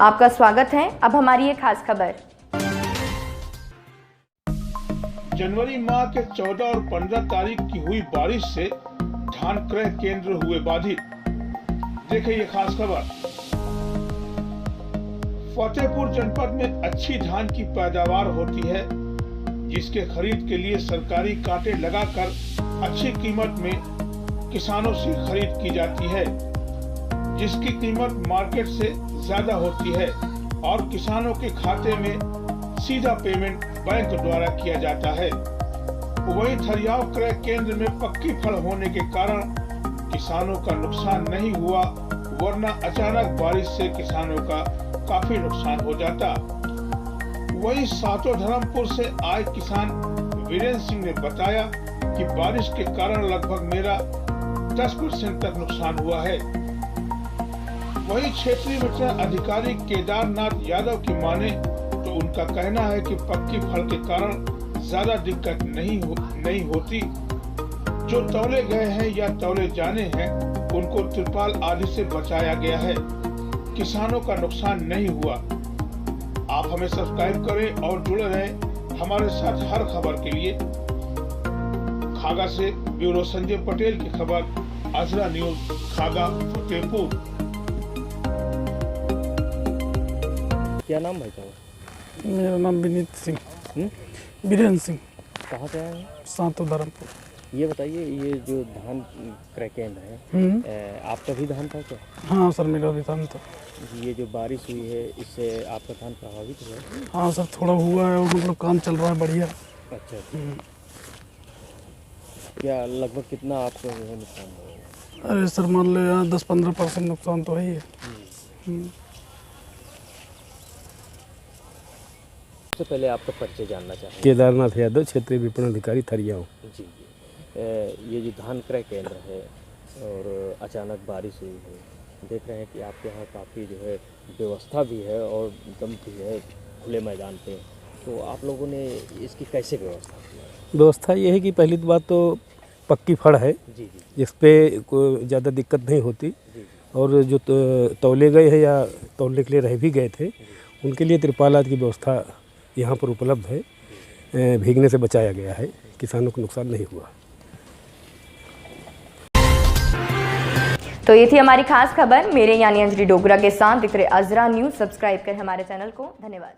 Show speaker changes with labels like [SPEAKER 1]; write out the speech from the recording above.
[SPEAKER 1] आपका स्वागत है। अब हमारी ये खास खबर।
[SPEAKER 2] जनवरी माह के 14 और 15 तारीख की हुई बारिश से धान क्रय केंद्र हुए बाधित। देखिए ये खास खबर। फतेहपुर जनपद में अच्छी धान की पैदावार होती है, जिसके खरीद के लिए सरकारी कांटे लगाकर अच्छी कीमत में किसानों से खरीद की जाती है, जिसकी कीमत मार्केट से ज्यादा होती है और किसानों के खाते में सीधा पेमेंट बैंक द्वारा किया जाता है। वहीं थरियाव क्रय केंद्र में पक्की फल होने के कारण किसानों का नुकसान नहीं हुआ, वरना अचानक बारिश से किसानों का काफी नुकसान हो जाता। वहीं सातों धर्मपुर से आए किसान वीरेंद्र सिंह ने बताया कि बारिश के कारण लगभग मेरा 10% तक नुकसान हुआ है। वहीं क्षेत्रीय वितरण अधिकारी केदारनाथ यादव की माने तो उनका कहना है कि पक्की फल के कारण ज्यादा दिक्कत नहीं होती। जो तौले गए हैं या तौले जाने हैं उनको तिरपाल आदि से बचाया गया है। किसानों का नुकसान नहीं हुआ। आप हमें सब्सक्राइब करें और जुड़े रहें हमारे साथ हर खबर के लिए। खागा से ब्यूरो संजय पटेल की खबर, अजरा न्यूज, खागा, फतेहपुर।
[SPEAKER 3] क्या नाम भाई साहब?
[SPEAKER 4] मेरा नाम विनीत सिंह, वीरेंद्र सिंह।
[SPEAKER 3] कहाँ से आए हैं?
[SPEAKER 4] सातों धर्मपुर।
[SPEAKER 3] ये बताइए, ये जो धान क्रय केंद्र है, आपका भी धान था क्या?
[SPEAKER 4] हाँ सर, मेरा भी धान था।
[SPEAKER 3] ये जो बारिश हुई है इससे आपका धान प्रभावित हुआ है?
[SPEAKER 4] हाँ सर, थोड़ा हुआ है और मतलब काम चल रहा है बढ़िया।
[SPEAKER 3] अच्छा। क्या लगभग कितना आपको जो है नुकसान हुआ?
[SPEAKER 4] अरे सर, मान लो यहाँ 10-15% नुकसान तो है ही।
[SPEAKER 3] सबसे पहले आपका परिचय जानना चाहेंगे।
[SPEAKER 5] केदारनाथ यादव, क्षेत्रीय विपणन अधिकारी थरियाव।
[SPEAKER 3] जी जी। ये जो धान क्रय केंद्र है और अचानक बारिश हुई है, देख रहे हैं कि आपके यहाँ काफ़ी जो है व्यवस्था भी है और दम भी है खुले मैदान पे, तो आप लोगों ने इसकी कैसे व्यवस्था की?
[SPEAKER 5] व्यवस्था ये है कि पहली बात तो पक्की फड़ है,
[SPEAKER 3] जी जी,
[SPEAKER 5] इस पर कोई ज़्यादा दिक्कत नहीं होती।
[SPEAKER 3] जी।
[SPEAKER 5] और जो तौले गए हैं या तौलने के लिए रह भी गए थे, उनके लिए तिरपाल आदि की व्यवस्था यहाँ पर उपलब्ध है। भीगने से बचाया गया है, किसानों को नुकसान नहीं हुआ।
[SPEAKER 1] तो ये थी हमारी खास खबर। मेरे यानी अंजलि डोगरा के साथ दिख रहे अजरा न्यूज। सब्सक्राइब करें हमारे चैनल को। धन्यवाद।